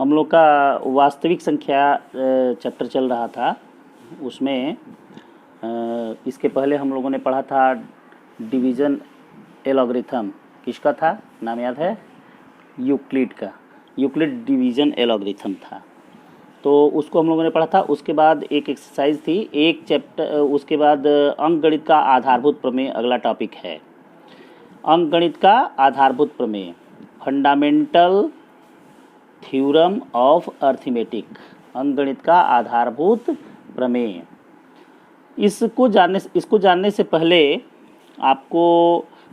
हम लोग का वास्तविक संख्या चैप्टर चल रहा था। उसमें इसके पहले हम लोगों ने पढ़ा था डिवीज़न एलॉगरिथम। किसका था, नाम याद है? यूक्लिड का। यूक्लिड डिवीज़न एलॉगरिथम था, तो उसको हम लोगों ने पढ़ा था। उसके बाद एक एक्सरसाइज थी, एक चैप्टर, उसके बाद अंकगणित का आधारभूत प्रमेय अगला टॉपिक है। अंकगणित का आधारभूत प्रमेय, फंडामेंटल थ्योरम ऑफ अर्थमेटिक, अंकगणित का आधारभूत प्रमेय। इसको जानने से पहले आपको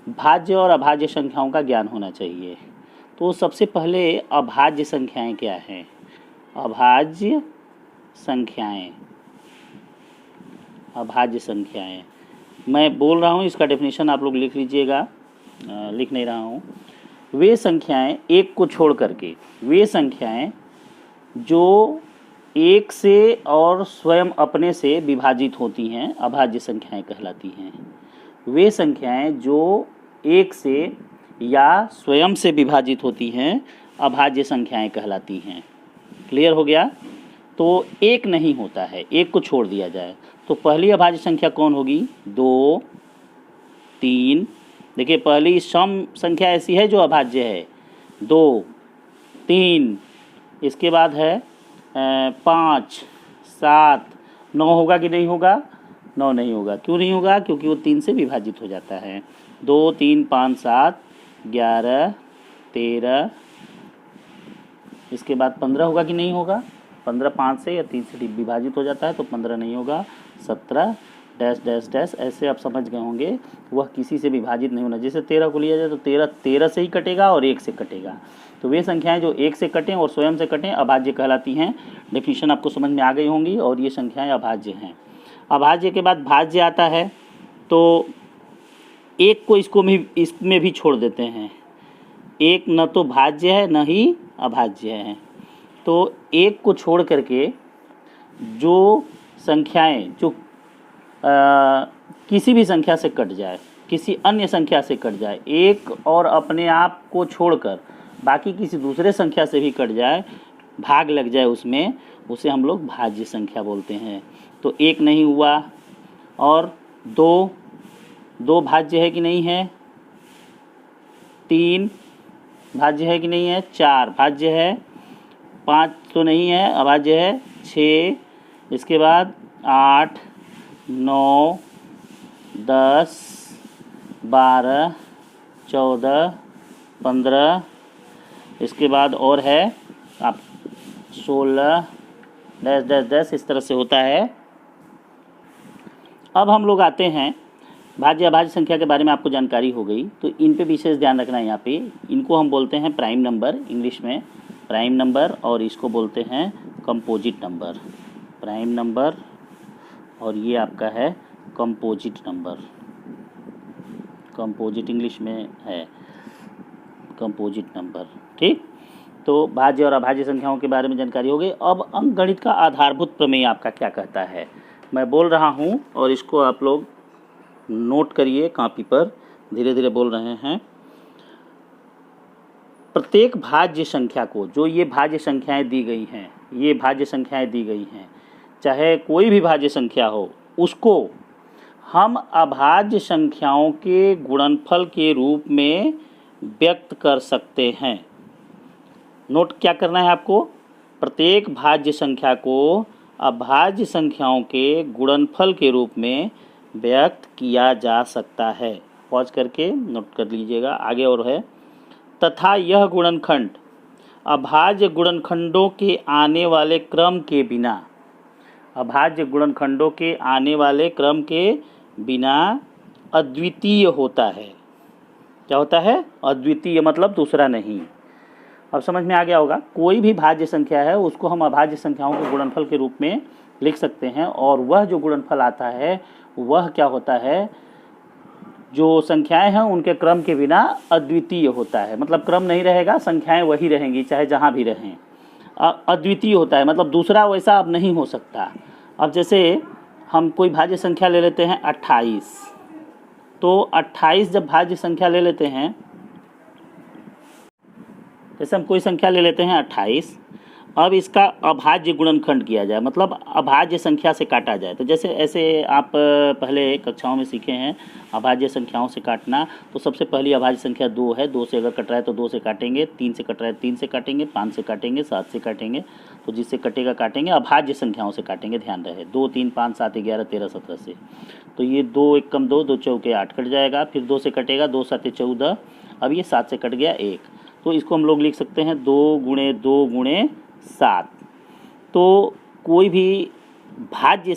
भाज्य और अभाज्य संख्याओं का ज्ञान होना चाहिए। तो सबसे पहले अभाज्य संख्याएं क्या हैं? अभाज्य संख्याएं, अभाज्य संख्याएं मैं बोल रहा हूँ, इसका डेफिनेशन आप लोग लिख लीजिएगा, लिख नहीं रहा हूँ। वे संख्याएं, एक को छोड़ करके, वे संख्याएं जो एक से और स्वयं अपने से विभाजित होती हैं अभाज्य संख्याएं कहलाती हैं। वे संख्याएं जो एक से या स्वयं से विभाजित होती हैं अभाज्य संख्याएं कहलाती हैं। क्लियर हो गया? तो एक नहीं होता है, एक को छोड़ दिया जाए तो पहली अभाज्य संख्या कौन होगी? 2, 3। देखिए, पहली सम संख्या ऐसी है जो अभाज्य है, 2, 3। इसके बाद है 5, 7, 9 होगा कि नहीं होगा? 9 नहीं होगा। क्यों नहीं होगा? क्योंकि वो 3 से विभाजित हो जाता है। 2, 3, 5, 7, 11, 13। इसके बाद 15 होगा कि नहीं होगा? 15 5 से या 3 से विभाजित हो जाता है तो 15 नहीं होगा। 17 डैश डैश डैश, ऐसे आप समझ गए होंगे, वह किसी से विभाजित नहीं होना। जैसे 13 को लिया जाए तो 13 से ही कटेगा और 1 से कटेगा। तो वे संख्याएं जो 1 से कटें और स्वयं से कटें अभाज्य कहलाती हैं। डेफिनेशन आपको समझ में आ गई होंगी, और ये संख्याएं अभाज्य हैं। अभाज्य के बाद भाज्य आता है, तो एक को इसमें भी छोड़ देते हैं। एक न तो भाज्य है न ही अभाज्य है। तो एक को छोड़ करके जो संख्याएं जो किसी भी संख्या से कट जाए, किसी अन्य संख्या से कट जाए, एक और अपने आप को छोड़कर बाकी किसी दूसरे संख्या से भी कट जाए, भाग लग जाए उसमें, उसे हम लोग भाज्य संख्या बोलते हैं। तो एक नहीं हुआ, और 2 भाज्य है कि नहीं है? 3 भाज्य है कि नहीं है? 4 भाज्य है। 5 तो नहीं है, अभाज्य है। 6, इसके बाद 8, 9, 10, 12, 14, 15। इसके बाद और है आप 16 डैश डैश डैश, इस तरह से होता है। अब हम लोग आते हैं भाज्य अभाज्य संख्या के बारे में आपको जानकारी हो गई, तो इन पे विशेष ध्यान रखना है। यहाँ पे इनको हम बोलते हैं प्राइम नंबर, इंग्लिश में प्राइम नंबर, और इसको बोलते हैं कंपोजिट नंबर। प्राइम नंबर और ये आपका है कंपोजिट नंबर। कंपोजिट इंग्लिश में है कंपोजिट नंबर। ठीक, तो भाज्य और अभाज्य संख्याओं के बारे में जानकारी हो गई। अब अंकगणित का आधारभूत प्रमेय आपका क्या कहता है, मैं बोल रहा हूँ, और इसको आप लोग नोट करिए कापी पर, धीरे धीरे बोल रहे हैं। प्रत्येक भाज्य संख्या को, जो ये भाज्य संख्याएं दी गई हैं, ये भाज्य संख्याएं दी गई हैं, चाहे कोई भी भाज्य संख्या हो, उसको हम अभाज्य संख्याओं के गुणनफल के रूप में व्यक्त कर सकते हैं। नोट क्या करना है आपको? प्रत्येक भाज्य संख्या को अभाज्य संख्याओं के गुणनफल के रूप में व्यक्त किया जा सकता है। पॉज करके नोट कर लीजिएगा। आगे और है, तथा यह गुणनखंड अभाज्य गुणनखंडों के आने वाले क्रम के बिना, अभाज्य गुणनखंडों के आने वाले क्रम के बिना अद्वितीय होता है। क्या होता है? अद्वितीय, मतलब दूसरा नहीं। अब समझ में आ गया होगा। कोई भी भाज्य संख्या है उसको हम अभाज्य संख्याओं के गुणनफल के रूप में लिख सकते हैं, और वह जो गुणनफल आता है वह क्या होता है? जो संख्याएं हैं उनके क्रम के बिना अद्वितीय होता है। मतलब क्रम नहीं रहेगा, संख्याएं वही रहेंगी चाहे जहाँ भी रहें। अद्वितीय होता है मतलब दूसरा वैसा अब नहीं हो सकता। अब जैसे हम कोई भाज्य संख्या ले लेते हैं 28, तो 28 जब भाज्य संख्या ले लेते हैं, जैसे हम कोई संख्या ले लेते हैं 28, अब इसका अभाज्य गुणनखंड किया जाए, मतलब अभाज्य संख्या से काटा जाए। तो जैसे ऐसे आप पहले कक्षाओं में सीखे हैं अभाज्य संख्याओं से काटना। तो सबसे पहली अभाज्य संख्या 2 है, 2 से अगर कट रहा है तो 2 से काटेंगे, 3 से कट रहा है 3 से काटेंगे, 5 से काटेंगे, 7 से काटेंगे। तो जिससे कटेगा काटेंगे, अभाज्य संख्याओं से काटेंगे, ध्यान रहे। 2, 3, 5, 7, 11, 13, 17 से। तो ये 2 1 कम 2, 2 चौके 8 कट जाएगा। फिर 2 से कटेगा, 2 7 14। अब ये 7 से कट गया 1। तो इसको हम लोग लिख सकते हैं 2 गुणे 2 गुणे 7। तो कोई भी भाज्य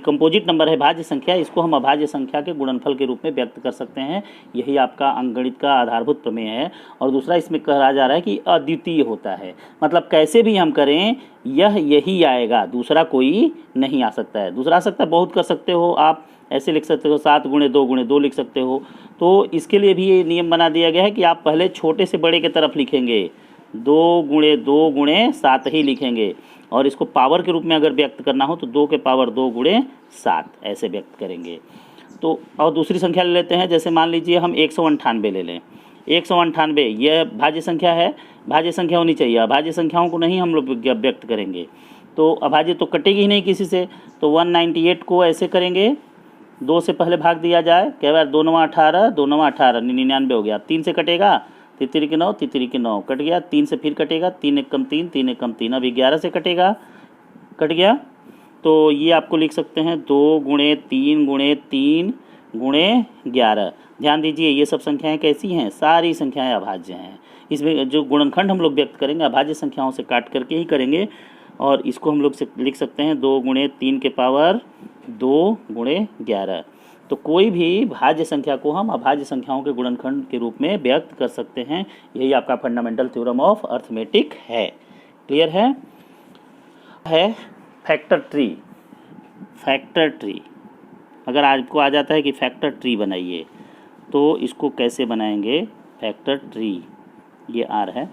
कंपोजिट नंबर है, भाज्य संख्या, इसको हम अभाज्य संख्या के गुणनफल के रूप में व्यक्त कर सकते हैं। यही आपका अंकगणित का आधारभूत प्रमेय है। और दूसरा इसमें कहा जा रहा है कि अद्वितीय होता है, मतलब कैसे भी हम करें यह यही आएगा, दूसरा कोई नहीं आ सकता है। दूसरा आ सकता है, बहुत कर सकते हो आप, ऐसे लिख सकते हो 7 गुणे 2 गुणे 2 लिख सकते हो। तो इसके लिए भी ये नियम बना दिया गया है कि आप पहले छोटे से बड़े की तरफ लिखेंगे, 2 गुणे 2 गुणे 7 ही लिखेंगे। और इसको पावर के रूप में अगर व्यक्त करना हो तो 2 के पावर 2 गुणे 7 ऐसे व्यक्त करेंगे। तो और दूसरी संख्या ले लेते हैं, जैसे मान लीजिए हम 198 ले लें। 198 यह भाज्य संख्या है, भाज्य संख्या होनी चाहिए। अभाज्य संख्याओं को नहीं हम लोग व्यक्त करेंगे, तो अभाज्य तो कटेगी ही नहीं किसी से। तो 198 को ऐसे करेंगे, 2 से पहले भाग दिया जाए, कई बार 2 9 18, 2 9 18, 99 हो गया। 3 से कटेगा, तितरी के 9, तितरी के 9 कट गया। 3 से फिर कटेगा, 3 1 कम 3, 3 1 कम 3। अब 11 से कटेगा, कट गया। तो ये आपको लिख सकते हैं 2 गुणे 3 गुणे 3 गुणे 11। ध्यान दीजिए ये सब संख्याएं कैसी हैं, सारी संख्याएं अभाज्य हैं। इसमें जो गुणनखंड हम लोग व्यक्त करेंगे अभाज्य संख्याओं से काट करके ही करेंगे। और इसको हम लोग लिख सकते हैं 2 गुणे 3 के पावर 2 गुणे 11। तो कोई भी भाज्य संख्या को हम अभाज्य संख्याओं के गुणनखंड के रूप में व्यक्त कर सकते हैं। यही आपका फंडामेंटल थ्योरम ऑफ अर्थमेटिक है। क्लियर है फैक्टर ट्री। फैक्टर ट्री अगर आपको आ जाता है कि फैक्टर ट्री बनाइए, तो इसको कैसे बनाएंगे फैक्टर ट्री, ये आर है।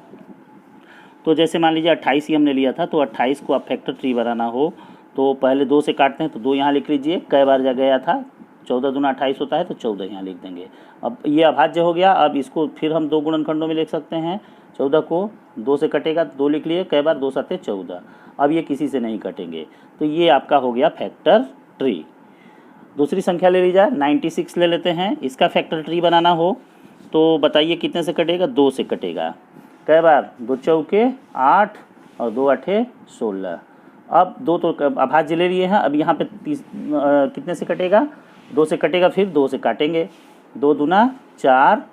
तो जैसे मान लीजिए 28 ही हमने लिया था, तो 28 को आप फैक्टर ट्री बनाना हो तो पहले 2 से काटते हैं, तो 2 यहाँ लिख लीजिए। कई बार जगह गया था, 14 दूना 28 होता है, तो 14 यहाँ लिख देंगे। अब ये अभाज्य हो गया। अब इसको फिर हम 2 गुणनखंडों में लिख सकते हैं। 14 को 2 से कटेगा, 2 लिख लिए। कई बार 2 7 14। अब ये किसी से नहीं कटेंगे, तो ये आपका हो गया फैक्टर ट्री। दूसरी संख्या ले ली जाए, 96 ले लेते हैं। इसका फैक्टर ट्री बनाना हो तो बताइए कितने से कटेगा, 2 से कटेगा। कई बार 2 चौके 8 और 2 8 16। अब 2 तो अभाज्य ले लिए हैं। अब यहाँ पे कितने से कटेगा, 2 से कटेगा, फिर 2 से काटेंगे। 2 दूना 4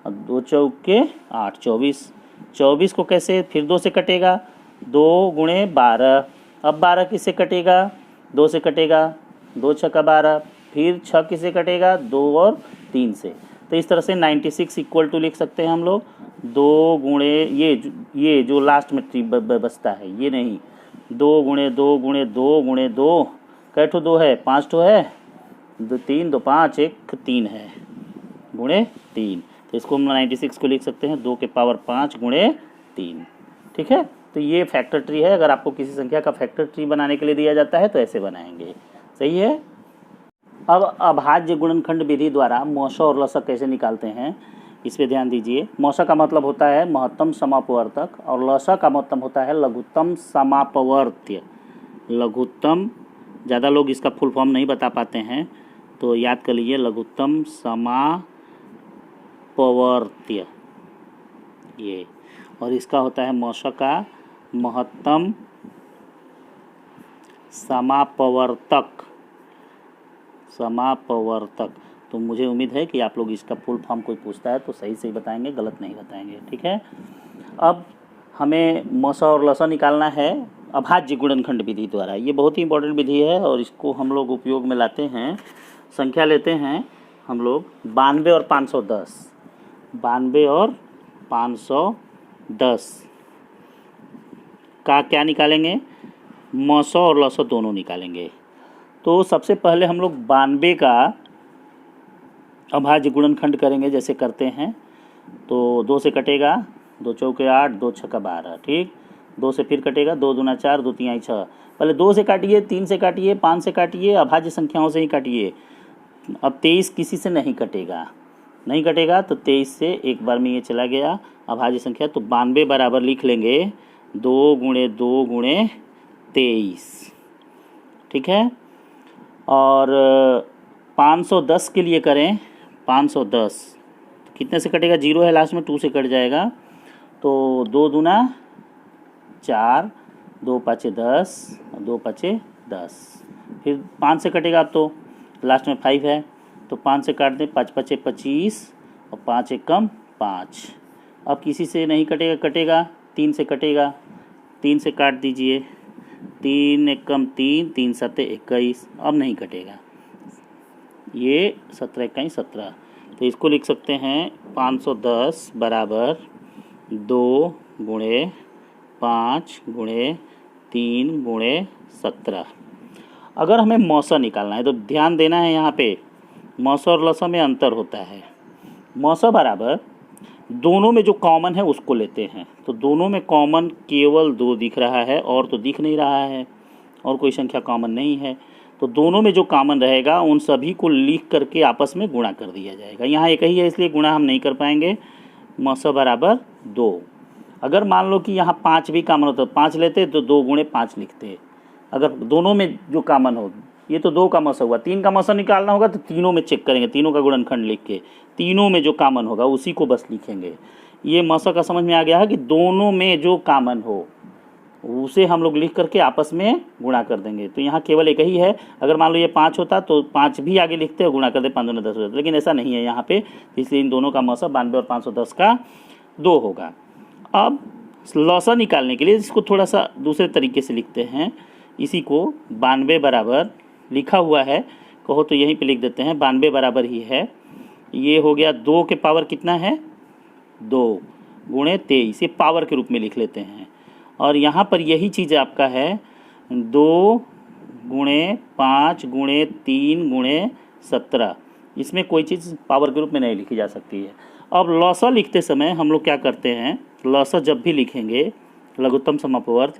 और 2 चौके 8 24। 24 को कैसे, फिर 2 से कटेगा, 2 गुणे 12। अब 12 किससे कटेगा, 2 से कटेगा, 2 छक्का 12। फिर 6 किससे कटेगा, 2 और 3 से। तो इस तरह से 96 इक्वल टू लिख सकते हैं हम लोग 2 गुणे ये जो लास्ट में ट्री बचता है, ये नहीं, 2 गुणे 2 गुणे 2 गुणे 2। कै ठो 2 है, 5 ठो है, 2 3 2 5 1 3 है, गुणे 3। तो इसको हम 96 को लिख सकते हैं 2 के पावर 5 गुणे 3। ठीक है, तो ये फैक्टर ट्री है। अगर आपको किसी संख्या का फैक्टर ट्री बनाने के लिए दिया जाता है तो ऐसे बनाएंगे। सही है। अब अभाज्य गुणनखंड विधि द्वारा मौसा और लसा कैसे निकालते हैं, इस पे ध्यान दीजिए। मौसा का मतलब होता है महत्तम समापवर्तक और लसा का मतलब होता है लघुत्तम समापवर्त्य। लघुत्तम, ज़्यादा लोग इसका फुल फॉर्म नहीं बता पाते हैं, तो याद कर लीजिए लघुत्तम समापवर्त्य ये। और इसका होता है मौसा का महत्तम समापवर्तक। तो मुझे उम्मीद है कि आप लोग इसका फुल फॉर्म कोई पूछता है तो सही सही बताएंगे, गलत नहीं बताएंगे। ठीक है, अब हमें मौसा और लसा निकालना है अभाज्य गुणनखंड विधि द्वारा। ये बहुत ही इंपॉर्टेंट विधि है और इसको हम लोग उपयोग में लाते हैं। संख्या लेते हैं हम लोग 92 और 510। 92 और 510 का क्या निकालेंगे, मौसा और लसा दोनों निकालेंगे। तो सबसे पहले हम लोग 92 का अभाज्य गुणनखंड करेंगे, जैसे करते हैं। तो 2 से कटेगा, 2 चौके 8, 2 छक्का 12। ठीक, 2 से फिर कटेगा, 2 दूना 4, 2 तिहाई 6। पहले 2 से काटिए, 3 से काटिए, 5 से काटिए, अभाज्य संख्याओं से ही काटिए। अब 23 किसी से नहीं कटेगा, नहीं कटेगा तो 23 से एक बार में ये चला गया अभाज्य संख्या। तो 92 बराबर लिख लेंगे 2 गुणे 2 गुणे 23, ठीक है। और 510 के लिए करें, 510 कितने से कटेगा, 0 है लास्ट में, 2 से कट जाएगा, तो 2 दूना 4, 2 पाँचे 10, 2 पाँचे 10, फिर 5 से कटेगा, अब तो लास्ट में 5 है, तो 5 से काट दें, 5 पाँचे 25 और 5 एकम 5। अब किसी से नहीं कटेगा, कटेगा 3 से कटेगा, 3 से काट दीजिए, 3 एकम 3, 3 सत्ते 21, अब नहीं कटेगा, ये 17 21 17, तो इसको लिख सकते हैं 510 बराबर 2 गुणे 5 गुणे 3 गुणे 17। अगर हमें मौसा निकालना है तो ध्यान देना है, यहाँ पे मौसा और लसा में अंतर होता है। मौसा बराबर दोनों में जो कॉमन है उसको लेते हैं, तो दोनों में कॉमन केवल 2 दिख रहा है, और तो दिख नहीं रहा है, और कोई संख्या कॉमन नहीं है, तो दोनों में जो कॉमन रहेगा उन सभी को लिख करके आपस में गुणा कर दिया जाएगा। यहाँ एक ही है इसलिए गुणा हम नहीं कर पाएंगे। मौसा बराबर 2। अगर मान लो कि यहाँ 5 भी कॉमन होता, 5 लेते तो 2 गुणे 5 लिखते। अगर दोनों में जो कॉमन हो, ये तो 2 का मौसा हुआ, 3 का मौसा निकालना होगा तो तीनों में चेक करेंगे, तीनों का गुणनखंड लिख के तीनों में जो कॉमन होगा उसी को बस लिखेंगे। ये मौसा का समझ में आ गया है कि दोनों में जो कॉमन हो उसे हम लोग लिख करके आपस में गुणा कर देंगे। तो यहाँ केवल एक ही है, अगर मान लो ये 5 होता तो 5 भी आगे लिखते और गुणा कर दे, 5 दूनी 10 हो जाता, लेकिन ऐसा नहीं है यहाँ पे, इसलिए इन दोनों का मौसा 92 और 510 का 2 होगा। अब लौसा निकालने के लिए इसको थोड़ा सा दूसरे तरीके से लिखते हैं। इसी को 92 बराबर लिखा हुआ है, कहो तो यहीं पे लिख देते हैं, 92 बराबर ही है, ये हो गया 2 के पावर कितना है 2 गुणे 23, ये पावर के रूप में लिख लेते हैं। और यहाँ पर यही चीज़ आपका है 2 गुणे 5 गुणे 3 गुणे 17, इसमें कोई चीज़ पावर के रूप में नहीं लिखी जा सकती है। अब लौसा लिखते समय हम लोग क्या करते हैं, लौसा जब भी लिखेंगे लघुत्तम समापवर्ग,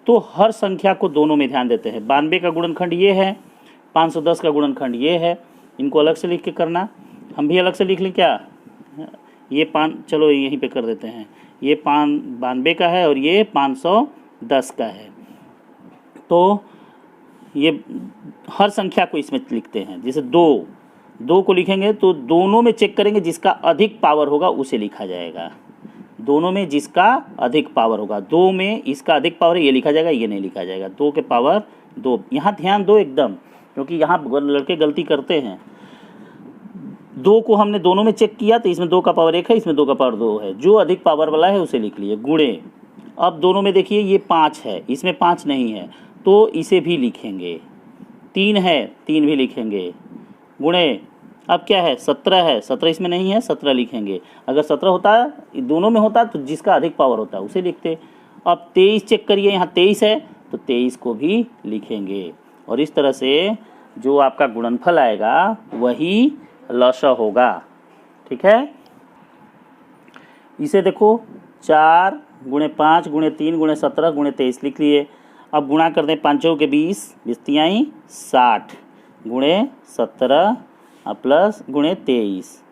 तो हर संख्या को दोनों में ध्यान देते हैं। 92 का गुणनखंड ये है, 510 का गुणनखंड ये है, इनको अलग से लिख के करना। हम भी अलग से लिख लें क्या, ये 5, चलो यहीं पे कर देते हैं, ये 92 का है और ये 510 का है। तो ये हर संख्या को इसमें लिखते हैं। जैसे 2 को लिखेंगे तो दोनों में चेक करेंगे, जिसका अधिक पावर होगा उसे लिखा जाएगा। दोनों में जिसका अधिक पावर होगा, 2 में इसका अधिक पावर है ये लिखा जाएगा, ये नहीं लिखा जाएगा। 2 के पावर 2, यहाँ ध्यान दो एकदम, क्योंकि यहाँ लड़के गलती करते हैं। 2 को हमने दोनों में चेक किया तो इसमें 2 का पावर 1 है, इसमें 2 का पावर 2 है, जो अधिक पावर वाला है उसे लिख लिए। गुणे, अब दोनों में देखिए ये 5 है, इसमें 5 नहीं है तो इसे भी लिखेंगे। 3 है, 3 भी लिखेंगे। गुणे, अब क्या है 17 है, 17 इसमें नहीं है, 17 लिखेंगे। अगर 17 होता दोनों में होता तो जिसका अधिक पावर होता उसे लिखते। अब 23 चेक करिए, यहाँ 23 है तो 23 को भी लिखेंगे। और इस तरह से जो आपका गुणनफल आएगा वही लौसा होगा, ठीक है। इसे देखो 4 गुणे 5 गुणे 3 गुणे 17 गुणे 23 लिख लिए। अब गुणा कर दें, 5 के 20, 20 60 गुणे 17 प्लस गुणे 23।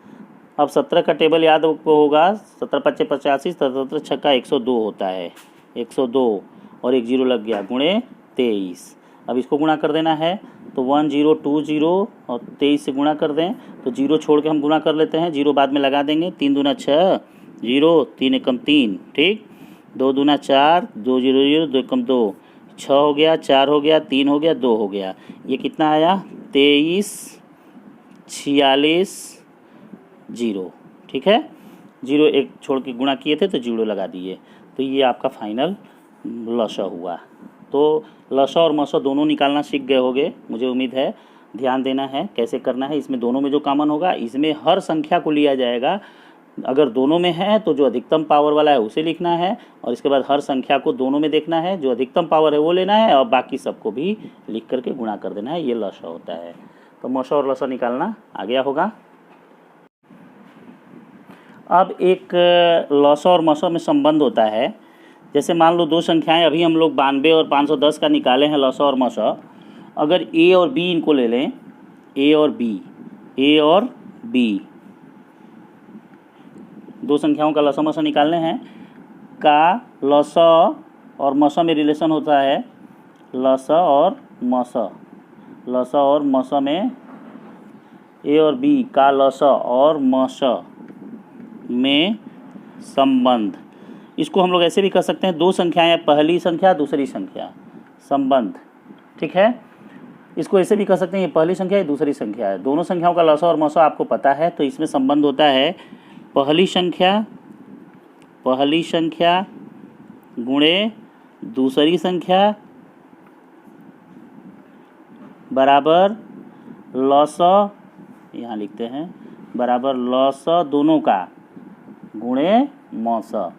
अब 17 का टेबल याद आपको होगा, 17 5 85, 17 छक्का 102 होता है, 102 और एक 0 लग गया, गुणे 23। अब इसको गुणा कर देना है तो 1020 और 23 से गुणा कर दें तो 0 छोड़ के हम गुणा कर लेते हैं, 0 बाद में लगा देंगे। 3 दूना 6, 0 3 एकम 3, ठीक। 2 दूना 4, 2 0 0, 2 एकम 2, 6 हो गया, 4 हो गया, 3 हो गया, 2 हो गया। ये कितना आया 23 46 0, ठीक है। 0 एक छोड़ के गुणा किए थे तो 0 लगा दिए, तो ये आपका फाइनल लौसा हुआ। तो लौसा और मौसा दोनों निकालना सीख गए होंगे, मुझे उम्मीद है। ध्यान देना है कैसे करना है, इसमें दोनों में जो कॉमन होगा इसमें हर संख्या को लिया जाएगा। अगर दोनों में है तो जो अधिकतम पावर वाला है उसे लिखना है, और इसके बाद हर संख्या को दोनों में देखना है, जो अधिकतम पावर है वो लेना है, और बाकी सबको भी लिख करके गुणा कर देना है। ये लौसा होता है। तो मौसा और लौसा निकालना आ गया होगा। अब एक लौसा और मौसा में संबंध होता है। जैसे मान लो 2 संख्याएं, अभी हम लोग 92 और 510 का निकाले हैं लौसा और मौसा। अगर ए और बी इनको ले लें, ए और बी 2 संख्याओं का लौसा मौसा निकालने हैं, का लौसा और मस में रिलेशन होता है लस और मस। लस और मस में ए और बी का लस और मस में संबंध। इसको हम लोग ऐसे भी कर सकते हैं, दो संख्याएं, पहली संख्या दूसरी संख्या, संबंध। ठीक है, इसको ऐसे भी कर सकते हैं, ये पहली संख्या है दूसरी संख्या है, दोनों संख्याओं का लसा और मसा आपको पता है, तो इसमें संबंध होता है पहली संख्या गुणे दूसरी संख्या बराबर लसा, यहाँ लिखते हैं बराबर लसा दोनों का गुणे मसा।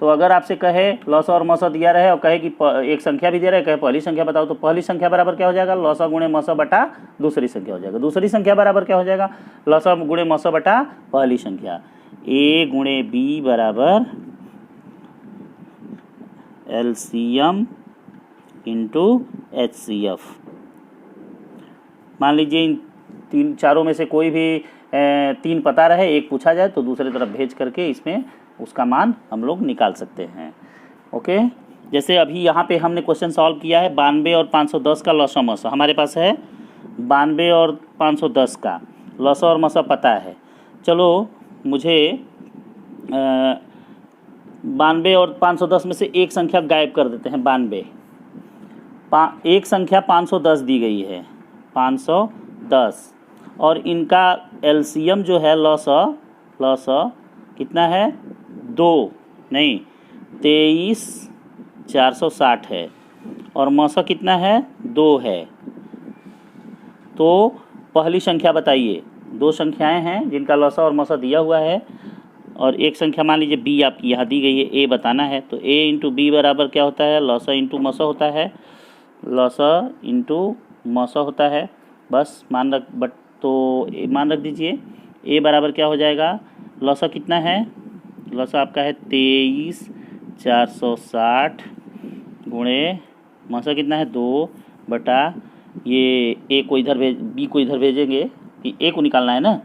तो अगर आपसे कहे लसा और मसा दिया रहे और कहे कि एक संख्या भी दे रहे, कहे पहली संख्या बताओ, तो पहली संख्या बराबर क्या हो जाएगा, लसा गुणे मसा बटा दूसरी संख्या हो जाएगा। दूसरी संख्या बराबर क्या हो जाएगा, लसा गुणे मसा बटा पहली संख्या। ए गुणे बी बराबर एलसीएम इंटू HCF। मान लीजिए इन चारों में से कोई भी तीन पता रहे, एक पूछा जाए तो दूसरी तरफ भेज करके इसमें उसका मान हम लोग निकाल सकते हैं। ओके, जैसे अभी यहाँ पे हमने क्वेश्चन सॉल्व किया है 92 और 510 का लसा मसा। हमारे पास है 92 और 510 का लसा और मसा पता है। चलो मुझे 92 और 510 में से एक संख्या गायब कर देते हैं। 92 एक संख्या 510 दी गई है, 510, और इनका एलसीएम जो है लसा कितना है, 23,460 है, और मसा कितना है, 2 है। तो पहली संख्या बताइए। दो संख्याएं हैं जिनका लसा और मसा दिया हुआ है, और एक संख्या मान लीजिए बी आपकी यहाँ दी गई है, ए बताना है। तो ए इंटू बी बराबर क्या होता है, लसा इंटू मसा होता है, लसा इंटू मसा होता है। बस मान रख दीजिए। ए बराबर क्या हो जाएगा, लसा कितना है, लसा आपका है 23,460 गुणे मसा कितना है, 2 बटा ये ए को इधर बी को इधर भेजेंगे कि ए को निकालना है ना,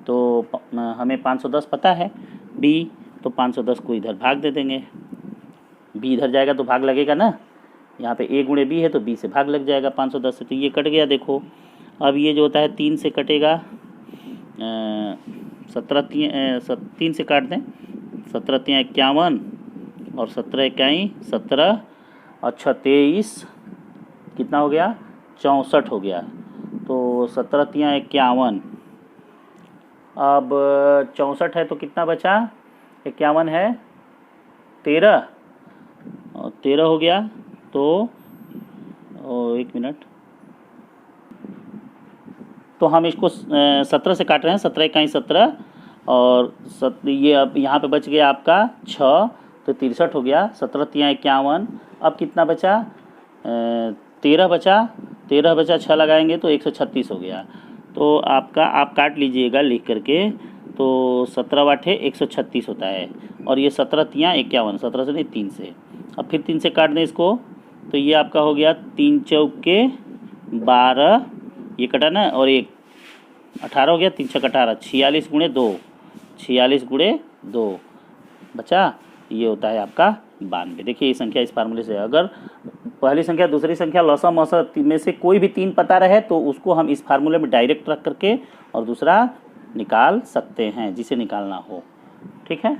तो हमें 510 पता है बी, तो 510 को इधर भाग दे देंगे। बी इधर जाएगा तो भाग लगेगा ना, यहाँ पे ए गुणे बी है तो बी से भाग लग जाएगा 510 से, तो ये कट गया। देखो अब ये जो होता है 3 से कटेगा, 3 से काट दें, 17 × 51 और 17 × 1 17, अच्छा 23 कितना हो गया, 64 हो गया। तो 17 × 51, अब 64 है तो कितना बचा, 51 है 13, और 13 हो गया। तो एक मिनट, तो हम इसको 17 से काट रहे हैं, 17 × 17, और ये अब यहाँ पे बच गया आपका 6, तो 63 हो गया। 17 × 51, अब कितना बचा, 13 बचा, 6 लगाएंगे तो 136 हो गया। तो आपका आप काट लीजिएगा लिख करके, तो 17 × 136 होता है, और ये 17 × 51, 17 से नहीं 3 से, अब फिर 3 से काट दें इसको, तो ये आपका हो गया 3 चौके 12, ये कटा ना, और 1 18 हो गया, 3 छक 18, 46 × 2, 46 × 2 बचा, ये होता है आपका 92। देखिए ये संख्या इस फार्मूले से, अगर पहली संख्या दूसरी संख्या लसा मसा में से कोई भी तीन पता रहे तो उसको हम इस फार्मूले में डायरेक्ट रख करके और दूसरा निकाल सकते हैं जिसे निकालना हो। ठीक है।